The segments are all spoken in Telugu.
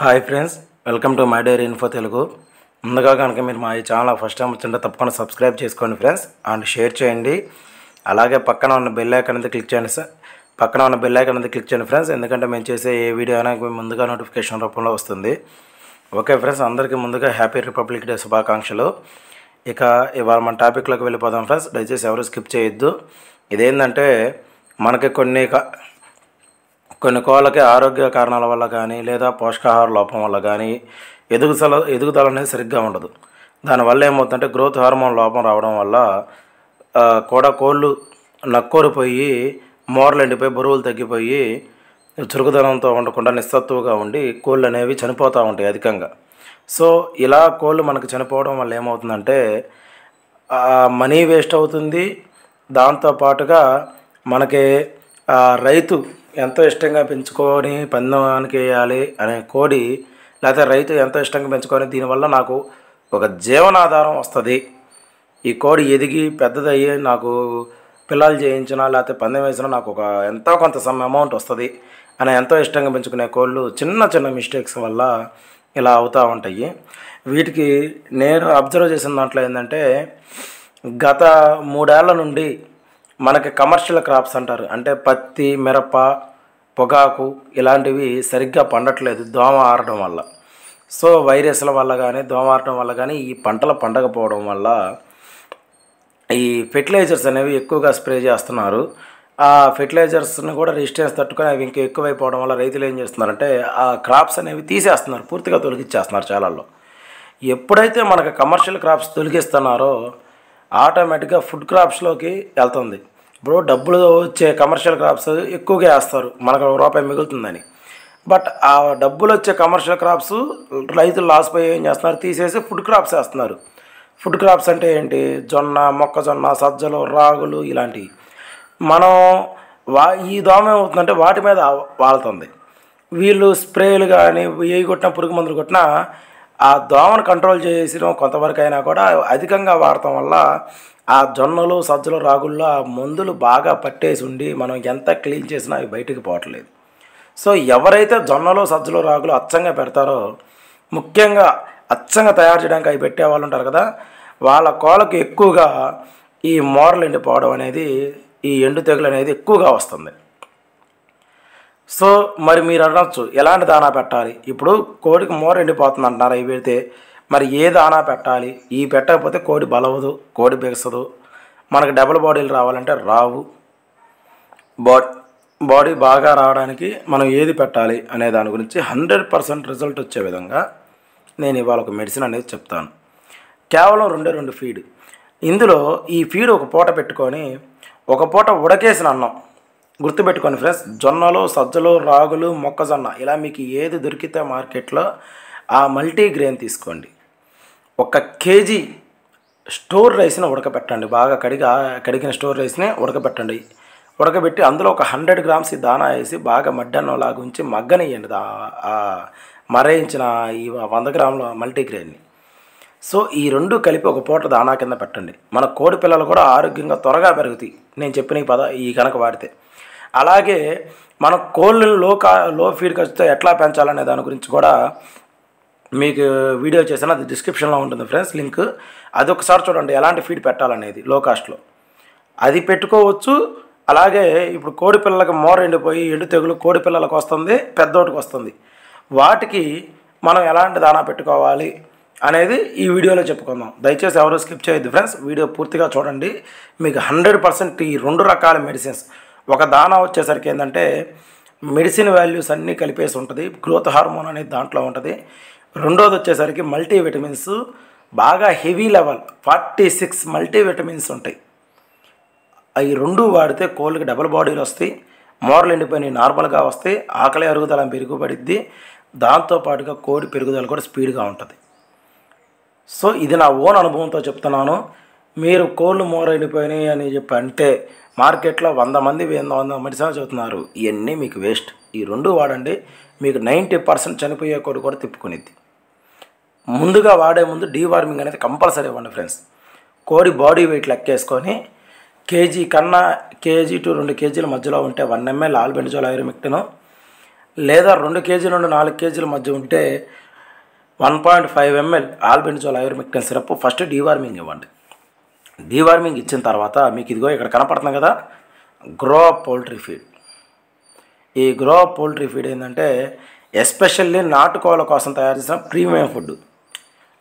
Hi friends, welcome to my diary info Telugu. ముందుగా కనుక మీరు మా ఈ ఛానల్ ఫస్ట్ టైం వచ్చింటే తప్పకుండా సబ్స్క్రైబ్ చేసుకోండి ఫ్రెండ్స్, అండ్ షేర్ చేయండి. అలాగే పక్కన ఉన్న బెల్ ఐకాన్ అనేది క్లిక్ చేయండి ఫ్రెండ్స్, ఎందుకంటే మేము చేసే ఏ వీడియో అయినా ముందుగా నోటిఫికేషన్ రూపంలో వస్తుంది. ఓకే ఫ్రెండ్స్, అందరికీ ముందుగా హ్యాపీ రిపబ్లిక్ డే శుభాకాంక్షలు. ఇక ఇవాళ మన టాపిక్లోకి వెళ్ళిపోదాం ఫ్రెండ్స్. దయచేసి ఎవరు స్కిప్ చేయొద్దు. ఇదేంటంటే మనకి కొన్ని కోళ్ళకి ఆరోగ్య కారణాల వల్ల కానీ లేదా పోషకాహార లోపం వల్ల కానీ ఎదుగుదల అనేది సరిగ్గా ఉండదు. దానివల్ల ఏమవుతుందంటే గ్రోత్ హార్మోన్ లోపం రావడం వల్ల కూడా కోళ్ళు నక్కోరిపోయి మోరలు ఎండిపోయి బరువులు తగ్గిపోయి చురుకుదనంతో ఉండకుండా నిస్సత్తువుగా ఉండి కోళ్ళు అనేవి చనిపోతూ ఉంటాయి అధికంగా. సో ఇలా కోళ్ళు మనకు చనిపోవడం వల్ల ఏమవుతుందంటే మనీ వేస్ట్ అవుతుంది. దాంతోపాటుగా మనకి రైతు ఎంతో ఇష్టంగా పెంచుకొని పందెమానికి వేయాలి అనే కోడి, లేకపోతే రైతు ఎంతో ఇష్టంగా పెంచుకొని దీనివల్ల నాకు ఒక జీవనాధారం వస్తుంది, ఈ కోడి ఎదిగి పెద్దదయ్యి నాకు పిల్లలు చేయించినా లేకపోతే పందెం వేసినా నాకు ఒక ఎంతో కొంత అమౌంట్ వస్తుంది అని ఎంతో ఇష్టంగా పెంచుకునే కోళ్ళు చిన్న చిన్న మిస్టేక్స్ వల్ల ఇలా అవుతూ ఉంటాయి. వీటికి నేను అబ్జర్వ్ చేసిన దాంట్లో ఏంటంటే గత 3 ఏళ్ల నుండి మనకి కమర్షియల్ క్రాప్స్ అంటారు, అంటే పత్తి, మిరప, పొగాకు ఇలాంటివి సరిగ్గా పండట్లేదు దోమ ఆరడం వల్ల. సో వైరస్ల వల్ల కానీ దోమ ఆరడం వల్ల కానీ ఈ పంటలు పండకపోవడం వల్ల ఈ ఫెర్టిలైజర్స్ అనేవి ఎక్కువగా స్ప్రే చేస్తున్నారు. ఆ ఫెర్టిలైజర్స్ని కూడా రెసిస్టెన్స్ తట్టుకొని అవి ఇంకా ఎక్కువైపోవడం వల్ల రైతులు ఏం చేస్తున్నారంటే ఆ క్రాప్స్ అనేవి తీసేస్తున్నారు, పూర్తిగా తొలగించేస్తున్నారు చాలాల్లో. ఎప్పుడైతే మనకు కమర్షియల్ క్రాప్స్ తొలగిస్తున్నారో ఆటోమేటిక్గా ఫుడ్ క్రాప్స్లోకి వెళ్తుంది. ఇప్పుడు డబ్బులు వచ్చే కమర్షియల్ క్రాప్స్ ఎక్కువగా వేస్తారు, మనకు రూపాయి మిగులుతుందని. బట్ ఆ డబ్బులు వచ్చే కమర్షియల్ క్రాప్స్ రైతులు లాస్ పోయి ఏం చేస్తున్నారు, తీసేసి ఫుడ్ క్రాప్స్ వేస్తున్నారు. ఫుడ్ క్రాప్స్ అంటే ఏంటి, జొన్న, మొక్కజొన్న, సజ్జలు, రాగులు ఇలాంటివి. మనం ఈ దోమ ఏమవుతుందంటే వాటి మీద వాళ్తుంది. వీళ్ళు స్ప్రేలు కానీ ఏ కొట్టినా పురుగు మందులు కొట్టినా ఆ దోమను కంట్రోల్ చేసిన కొంతవరకు అయినా కూడా అధికంగా వాడటం వల్ల ఆ జొన్నలు, సజ్జలు, రాగుల్లో ఆ మందులు బాగా పట్టేసి ఉండి మనం ఎంత క్లీన్ చేసినా అవి బయటికి పోవట్లేదు. సో ఎవరైతే జొన్నలు, సజ్జలు, రాగులు అచ్చంగా పెడతారో, ముఖ్యంగా అచ్చంగా తయారు చేయడానికి అవి పెట్టే వాళ్ళు ఉంటారు కదా, వాళ్ళ కోళ్ళకి ఎక్కువగా ఈ మోరలు ఎండిపోవడం అనేది, ఈ ఎండు తెగులు అనేది ఎక్కువగా వస్తుంది. సో మరి మీరు అనొచ్చు ఎలాంటి దానా పెట్టాలి, ఇప్పుడు కోడికి మోర ఎండిపోతుంది అంటున్నారు అవి పెడితే, మరి ఏ దానా పెట్టాలి, ఈ పెట్టకపోతే కోడి బలవదు, కోడి బిగసదు, మనకు డబుల్ బాడీలు రావాలంటే రావు. బాడీ బాగా రావడానికి మనం ఏది పెట్టాలి అనే దాని గురించి 100% రిజల్ట్ వచ్చే విధంగా నేను ఇవాళ ఒక మెడిసిన్ అనేది చెప్తాను. కేవలం 2 ఫీడ్. ఇందులో ఈ ఫీడ్ ఒక పూట పెట్టుకొని ఒక పూట ఉడకేసిన అన్నం, గుర్తుపెట్టుకోండి ఫ్రెండ్స్, జొన్నలు, సజ్జలు, రాగులు, మొక్కజొన్న ఇలా మీకు ఏది దొరికితే మార్కెట్లో ఆ మల్టీగ్రెయిన్ తీసుకోండి. 1 కేజీ స్టోర్ రైస్ని ఉడకబెట్టండి, బాగా కడిగిన స్టోర్ రైస్ని ఉడకబెట్టి అందులో ఒక 100 గ్రామ్స్ దానా వేసి బాగా మడ్డన్నంలాగా ఉంచి మగ్గనియండి మరేయించిన ఈ 100 గ్రాముల మల్టీగ్రెయిన్ని. సో ఈ 2 కలిపి ఒక పూట దానా కింద పెట్టండి. మన కోడి పిల్లలు కూడా ఆరోగ్యంగా త్వరగా పెరుగుతాయి నేను చెప్పిన ఈ కనుక వాడితే. అలాగే మన కోళ్ళని లో ఫీడ్ ఖర్చుతో ఎట్లా పెంచాలనే దాని గురించి కూడా మీకు వీడియో చేశాను, అది డిస్క్రిప్షన్లో ఉంటుంది ఫ్రెండ్స్ లింక్. అది ఒకసారి చూడండి, ఎలాంటి ఫీడ్ పెట్టాలనేది లో కాస్ట్లో అది పెట్టుకోవచ్చు. అలాగే ఇప్పుడు కోడి పిల్లలకి మోర ఎండిపోయి ఎండు తెగులు కోడి పిల్లలకు వస్తుంది, పెద్దోటికి వస్తుంది, వాటికి మనం ఎలాంటి దానా పెట్టుకోవాలి అనేది ఈ వీడియోలో చెప్పుకుందాం. దయచేసి ఎవరు స్కిప్ చేయొద్దు ఫ్రెండ్స్, వీడియో పూర్తిగా చూడండి. మీకు 100% ఈ 2 రకాల మెడిసిన్స్, ఒక దానా వచ్చేసరికి ఏంటంటే మెడిసిన్ వాల్యూస్ అన్నీ కలిపేసి ఉంటుంది, గ్రోత్ హార్మోన్ అనేది దాంట్లో ఉంటుంది. రెండోది వచ్చేసరికి మల్టీవిటమిన్స్, బాగా హెవీ లెవెల్ 46 మల్టీవిటమిన్స్ ఉంటాయి. అవి 2 వాడితే కోళ్ళకి డబుల్ బాడీలు వస్తాయి, మోరలు ఎండిపోయినాయి నార్మల్గా వస్తాయి, ఆకలి అరుగుదల మెరుగుపడిద్ది, దాంతోపాటుగా కోడి పెరుగుదల కూడా స్పీడ్గా ఉంటుంది. సో ఇది నా ఓన్ అనుభవంతో చెప్తున్నాను. మీరు కోళ్ళు మోర ఎండిపోయినాయి అని చెప్పి అంటే మార్కెట్లో 100 మంది 100 మెడిసిన్ చెబుతున్నారు, ఇవన్నీ మీకు వేస్ట్. ఈ 2 వాడండి, మీకు 90% చనిపోయే కోడి కూడా తిప్పుకునిద్ది. ముందుగా వాడే ముందు డీవార్మింగ్ అనేది కంపల్సరీ ఇవ్వండి ఫ్రెండ్స్. కోడి బాడీ వెయిట్ లెక్కేసుకొని కేజీ కన్నా కేజీ టు 2 కేజీల మధ్యలో ఉంటే 1 ml ఆల్బెండజోల్ ఐరోమెక్టిన్, లేదా 2 కేజీల నుండి 4 కేజీల మధ్య ఉంటే 1.5 ml albendazole ivermectin syrup first deworming ఇవ్వండి. డీవార్మింగ్ ఇచ్చిన తర్వాత మీకు ఇదిగో ఇక్కడ కనపడుతుంది కదా గ్రో అప్ పౌల్ట్రీ ఫీడ్. ఈ గ్రో అప్ పౌల్ట్రీ ఫీడ్ ఏంటంటే ఎస్పెషల్లీ నాటుకోళ్ళ కోసం తయారు చేసిన ప్రీమియం ఫుడ్.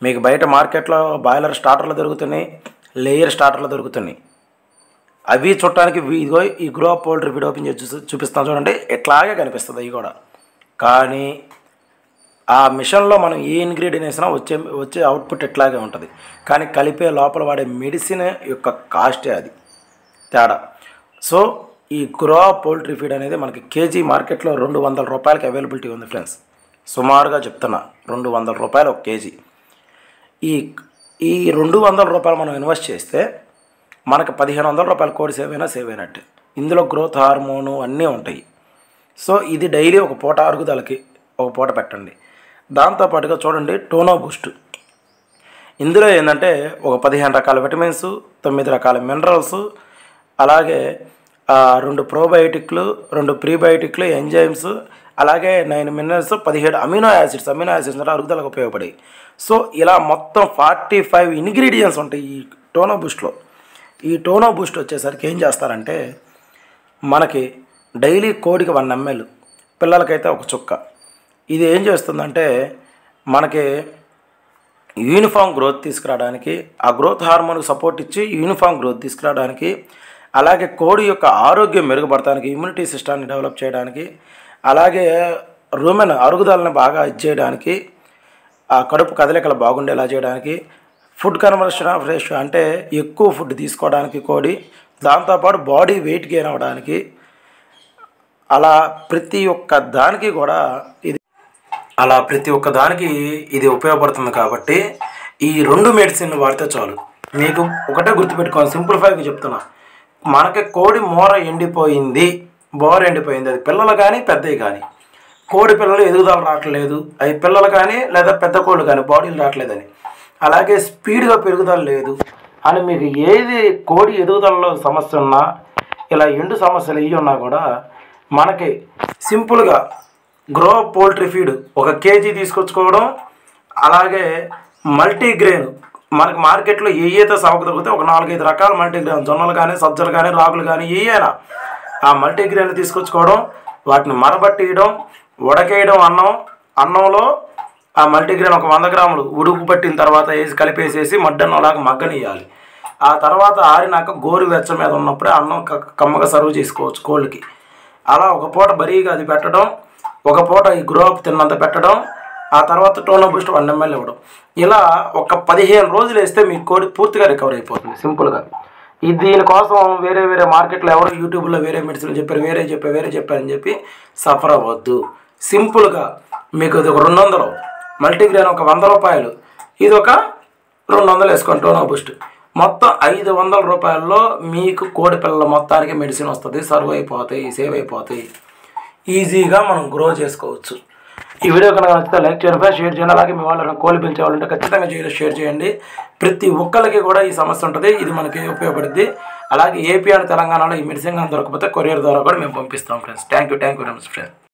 మీకు బయట మార్కెట్లో బాయిలర్ స్టార్టర్లు దొరుకుతున్నాయి, లేయర్ స్టార్టర్లు దొరుకుతున్నాయి. అవి చుట్టానికి ఇదిగో ఈ grow up poultry feed open చేసి చూపిస్తాను చూడండి, ఇట్లాగే కనిపిస్తుంది అవి కూడా. కానీ ఆ మిషన్లో మనం ఏ ఇంగ్రీడియంట్ వేసినా వచ్చే అవుట్పుట్ ఇట్లాగే ఉంటుంది. కానీ కలిపే లోపల వాడే మెడిసిన్ యొక్క కాస్టే అది తేడా. సో ఈ గ్రో అప్ పౌల్ట్రీ ఫీడ్ అనేది మనకి కేజీ మార్కెట్లో 200 రూపాయలకి అవైలబిలిటీ ఉంది ఫ్రెండ్స్. సుమారుగా చెప్తున్నా 200 రూపాయలు ఒక కేజీ. ఈ 200 రూపాయలు మనం ఇన్వెస్ట్ చేస్తే మనకు 1500 రూపాయలు కోడి సేవ్ అయినట్టే. ఇందులో గ్రోత్ హార్మోను అన్నీ ఉంటాయి. సో ఇది డైలీ ఒక పూట అరుగుదలకి ఒక పూట పెట్టండి. దాంతోపాటుగా చూడండి టోనో బూస్ట్. ఇందులో ఏంటంటే ఒక 15 రకాల విటమిన్స్, 9 రకాల మినరల్స్, అలాగే 2 ప్రోబయోటిక్లు, 2 ప్రీబయోటిక్లు, ఎంజైమ్స్, అలాగే 9 మినరల్స్, 17 అమినో యాసిడ్స్ అంటే అరుగుదలకు ఉపయోగపడాయి. సో ఇలా మొత్తం 45 ఇంగ్రీడియంట్స్ ఉంటాయి ఈ టోనో బూస్ట్లో. ఈ టోనో బూస్ట్ వచ్చేసరికి ఏం చేస్తారంటే మనకి డైలీ కోడికి 1 ml, పిల్లలకైతే ఒక చుక్క. ఇది ఏం చేస్తుందంటే మనకి యూనిఫామ్ గ్రోత్ తీసుకురావడానికి, ఆ గ్రోత్ హార్మోన్కి సపోర్ట్ ఇచ్చి యూనిఫామ్ గ్రోత్ తీసుకురావడానికి, అలాగే కోడి యొక్క ఆరోగ్యం మెరుగుపడటానికి, ఇమ్యూనిటీ సిస్టాన్ని డెవలప్ చేయడానికి, అలాగే రూమెన్ అరుగుదలని బాగా ఇచ్చేయడానికి, ఆ కడుపు కదలికలు బాగుండేలా చేయడానికి, ఫుడ్ కన్వర్షన్ ఆఫ్ రేషియో అంటే ఎక్కువ ఫుడ్ తీసుకోవడానికి కోడి, దాంతోపాటు బాడీ వెయిట్ గెయిన్ అవ్వడానికి, అలా ప్రతి ఒక్క దానికి కూడా ఇది ఉపయోగపడుతుంది. కాబట్టి ఈ 2 మెడిసిన్లు వాడితే చాలు. మీకు ఒకటే గుర్తుపెట్టుకోవాలి, సింప్లిఫైగా చెప్తున్నా. మనకి కోడి మోర ఎండిపోయింది, బోర ఎండిపోయింది, అది పిల్లలు కానీ పెద్దవి కానీ. కోడి పిల్లలు ఎదుగుదల రావట్లేదు, అవి పిల్లలు కానీ లేదా పెద్ద కోళ్ళు కానీ బాడీలు రావట్లేదని, అలాగే స్పీడ్గా పెరుగుదల లేదు అని మీకు ఏది కోడి ఎదుగుదలలో సమస్య ఉన్నా, ఇలా ఎండు సమస్యలు ఇవి ఉన్నా కూడా మనకి సింపుల్గా గ్రో పౌల్ట్రీ ఫీడ్ 1 కేజీ తీసుకొచ్చుకోవడం, అలాగే మల్టీగ్రెయిన్ మనకి మార్కెట్లో ఏదైతే సాగు దొరికితే ఒక 4-5 రకాల మల్టీగ్రెయిన్, జొన్నలు కానీ సజ్జలు కానీ రాగులు కానీ ఏయైనా ఆ మల్టీగ్రెయిన్లు తీసుకొచ్చుకోవడం, వాటిని మరబట్టియడం, ఉడకేయడం, అన్నంలో ఆ మల్టీగ్రెయిన్ ఒక 100 గ్రాములు ఉడుకు పట్టిన తర్వాత కలిపేసేసి మడ్డన్నంలాగా మగ్గనియాలి. ఆ తర్వాత ఆరినాక గోరువెచ్చ మీద ఉన్నప్పుడే అన్నం కమ్మగా సర్వ్ చేసుకోవచ్చు కోళ్ళకి. అలా ఒక పూట బరీగా అది పెట్టడం, ఒక పూట ఈ గ్రో అప్ తిన్నంత పెట్టడం, ఆ తర్వాత టోనో బూస్ట్ 1 ml ఇవ్వడం. ఇలా ఒక 15 రోజులు వేస్తే మీ కోడి పూర్తిగా రికవర్ అయిపోతుంది సింపుల్గా. దీనికోసం వేరే మార్కెట్లో ఎవరో యూట్యూబ్లో వేరే మెడిసిన్ చెప్పారు, వేరే చెప్పారని చెప్పి సఫర్ అవ్వద్దు. సింపుల్గా మీకు ఇది ఒక 200, మల్టీగ్రెయిన్ ఒక 100 రూపాయలు, ఇది ఒక 200 వేసుకోండి టోనో బూస్ట్. మొత్తం 500 రూపాయల్లో మీకు కోడి పిల్లల మొత్తానికి మెడిసిన్ వస్తుంది, సర్వ్ అయిపోతాయి, సేవ్ అయిపోతాయి. ఈజీగా మనం గ్రో చేసుకోవచ్చు. ఈ వీడియో కనుక నచ్చితే లైక్ చేయండి, షేర్ చేయండి. అలాగే మీ వాళ్ళని కోళ్ళు పెంచేవాళ్ళంటే ఖచ్చితంగా షేర్ చేయండి. ప్రతి ఒక్కరికి కూడా ఈ సమస్య ఉంటుంది, ఇది మనకి ఉపయోగపడుద్ది. అలాగే ఏపీ అండ్ తెలంగాణలో ఈ మెడిసిన్ దొరకకపోతే కొరియర్ ద్వారా కూడా మేము పంపిస్తాం friends. Thank you very much friends.